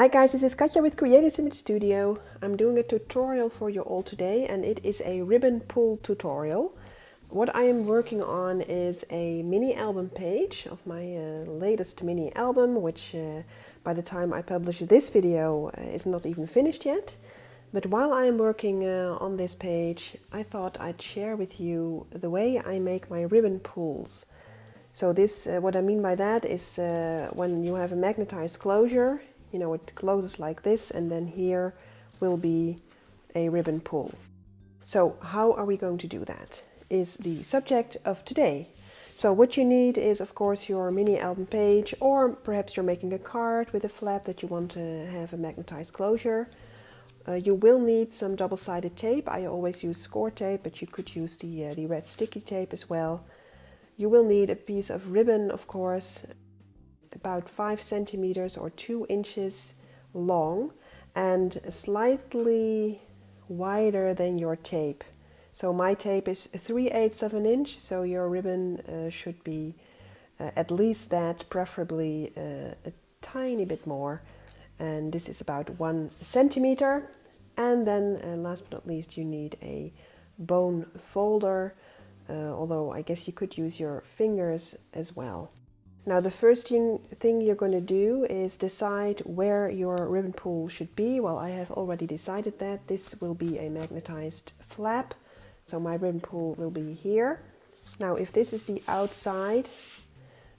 Hi guys, this is Katja with Creators Image Studio. I'm doing a tutorial for you all today and it is a ribbon pull tutorial. What I am working on is a mini album page of my latest mini album, which by the time I publish this video is not even finished yet. But while I am working on this page, I thought I'd share with you the way I make my ribbon pulls. So this, what I mean by that is when you have a magnetized closure, you know, it closes like this, and then here will be a ribbon pull. So how are we going to do that is the subject of today. So what you need is, of course, your mini album page, or perhaps you're making a card with a flap that you want to have a magnetized closure. You will need some double-sided tape. I always use score tape, but you could use the red sticky tape as well. You will need a piece of ribbon, of course, about 5 centimeters or 2 inches long and slightly wider than your tape. So my tape is 3/8 of an inch, so your ribbon should be at least that, preferably a tiny bit more. And this is about 1 centimeter. And then last but not least, you need a bone folder, although I guess you could use your fingers as well. Now the first thing you're going to do is decide where your ribbon pull should be. Well, I have already decided that this will be a magnetized flap, so my ribbon pull will be here. Now if this is the outside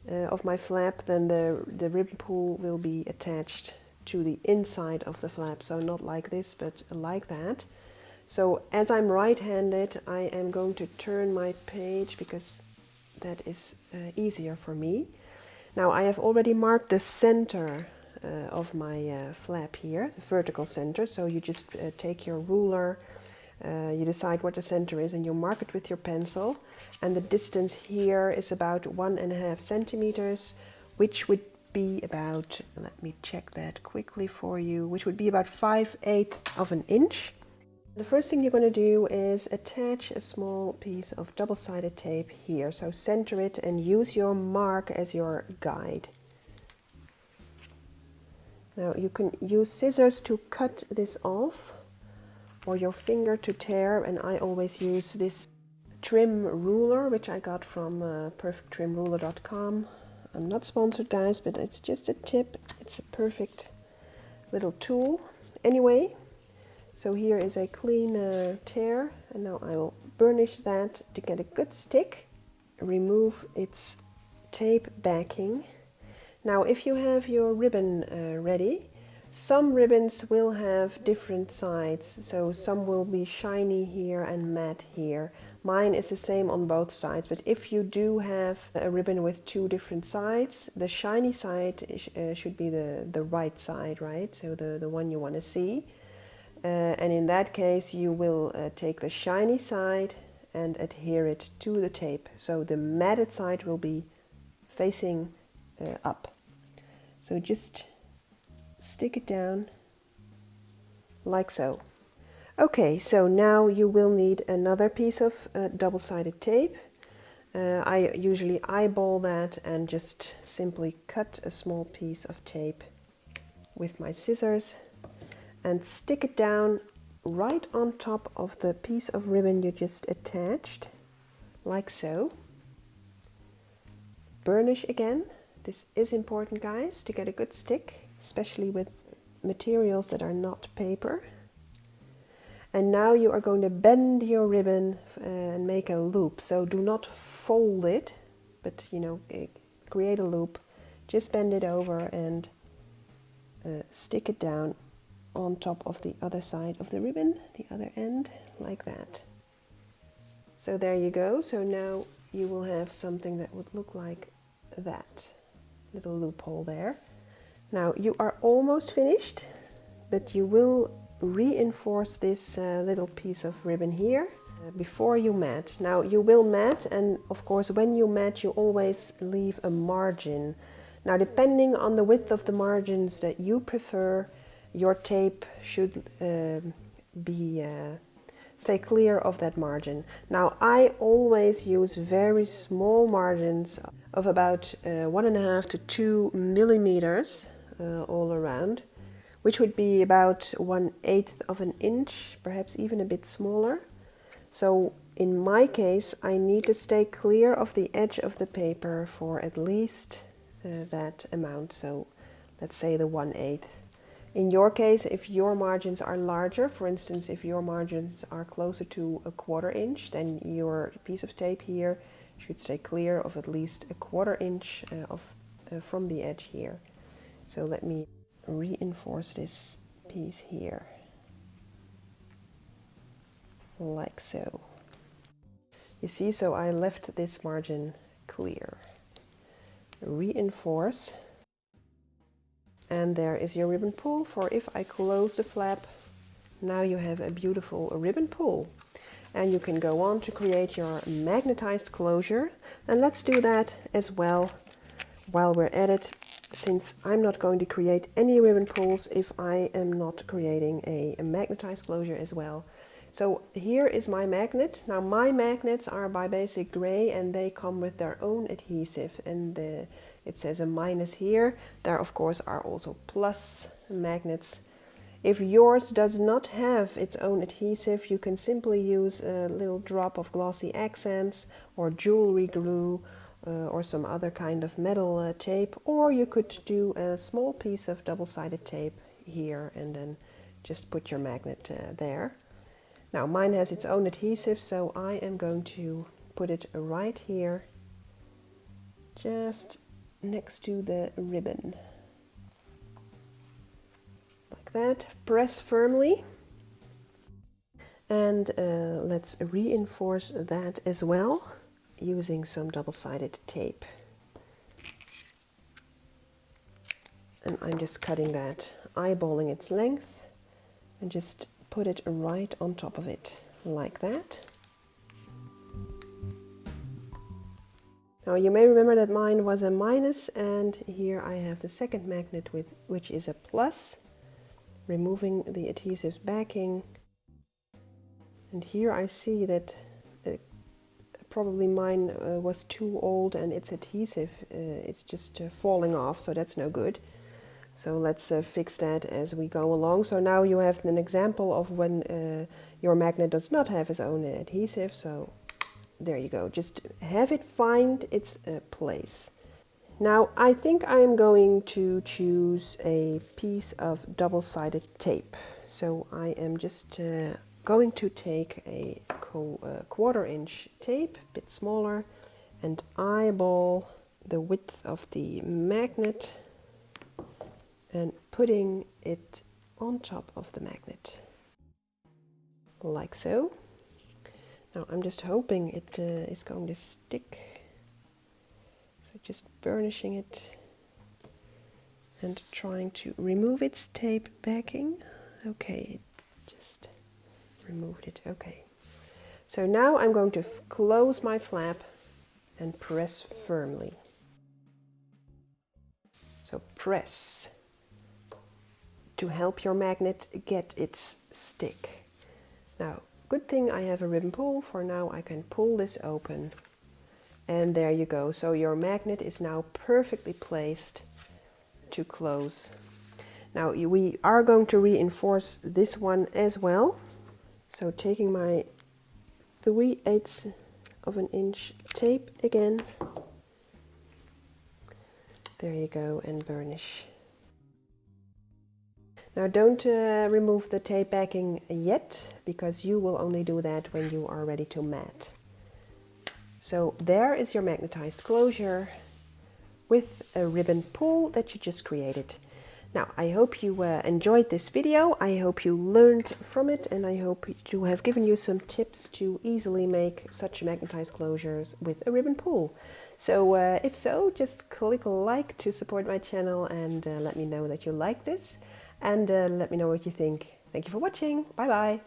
of my flap, then the ribbon pull will be attached to the inside of the flap, so not like this but like that. So as I'm right-handed, I am going to turn my page because that is easier for me. Now I have already marked the center of my flap here, the vertical center. So you just take your ruler, you decide what the center is, and you mark it with your pencil. And the distance here is about 1.5 centimeters, which would be about, let me check that quickly for you, which would be about 5/8 of an inch. The first thing you're going to do is attach a small piece of double-sided tape here. So center it and use your mark as your guide. Now you can use scissors to cut this off, or your finger to tear, and I always use this trim ruler, which I got from perfecttrimruler.com. I'm not sponsored, guys, but it's just a tip. It's a perfect little tool. Anyway, so here is a clean tear, and now I will burnish that to get a good stick. Remove its tape backing. Now if you have your ribbon ready, some ribbons will have different sides, so some will be shiny here and matte here. Mine is the same on both sides, but if you do have a ribbon with 2 different sides, the shiny side should be the right side, right? So the one you want to see. And in that case you will take the shiny side and adhere it to the tape. So the matted side will be facing up. So just stick it down like so. Okay, so now you will need another piece of double-sided tape. I usually eyeball that and just simply cut a small piece of tape with my scissors and stick it down right on top of the piece of ribbon you just attached, like so. Burnish again. This is important, guys, to get a good stick, especially with materials that are not paper. And now you are going to bend your ribbon and make a loop. So do not fold it, but you know, create a loop. Just bend it over and stick it down on top of the other side of the ribbon, the other end, like that. So there you go. So now you will have something that would look like that. Little loophole there. Now you are almost finished, but you will reinforce this little piece of ribbon here before you mat. Now you will mat, and of course when you mat you always leave a margin. Now depending on the width of the margins that you prefer, your tape should stay clear of that margin. Now I always use very small margins of about 1.5 to 2 millimeters all around, which would be about 1/8 of an inch, perhaps even a bit smaller. So in my case, I need to stay clear of the edge of the paper for at least that amount. So let's say the 1/8. In your case, if your margins are larger, for instance, if your margins are closer to 1/4 inch, then your piece of tape here should stay clear of at least 1/4 inch from the edge here. So let me reinforce this piece here, like so. You see, so I left this margin clear. Reinforce. And there is your ribbon pull. For if I close the flap, now you have a beautiful ribbon pull. And you can go on to create your magnetized closure. And let's do that as well while we're at it, since I'm not going to create any ribbon pulls if I am not creating a magnetized closure as well. So here is my magnet. Now my magnets are by Basic Gray and they come with their own adhesive, and it says a minus here. There of course are also plus magnets. If yours does not have its own adhesive, you can simply use a little drop of glossy accents or jewelry glue or some other kind of metal tape, or you could do a small piece of double-sided tape here and then just put your magnet there. Now mine has its own adhesive, so I am going to put it right here, just next to the ribbon. Like that. Press firmly. And let's reinforce that as well, using some double-sided tape. And I'm just cutting that, eyeballing its length, and just put it right on top of it, like that. Now you may remember that mine was a minus, and here I have the second magnet which is a plus, removing the adhesive backing. And here I see that probably mine was too old and its adhesive it's just falling off, so that's no good. So let's fix that as we go along. So now you have an example of when your magnet does not have its own adhesive. So there you go. Just have it find its place. Now I think I am going to choose a piece of double-sided tape. So I am just going to take a 1/4 inch tape, a bit smaller, and eyeball the width of the magnet and putting it on top of the magnet, like so. Now I'm just hoping it is going to stick, so just burnishing it and trying to remove its tape backing. Okay, just removed it. Okay, so now I'm going to close my flap and press firmly. So press to help your magnet get its stick. Now, good thing I have a ribbon pull, for now I can pull this open, and there you go. So your magnet is now perfectly placed to close. Now we are going to reinforce this one as well. So taking my 3/8 of an inch tape again, there you go, and burnish. Now don't remove the tape backing yet, because you will only do that when you are ready to mat. So there is your magnetized closure with a ribbon pull that you just created. Now I hope you enjoyed this video, I hope you learned from it, and I hope to have given you some tips to easily make such magnetized closures with a ribbon pull. So if so, just click like to support my channel and let me know that you like this. And let me know what you think. Thank you for watching. Bye bye.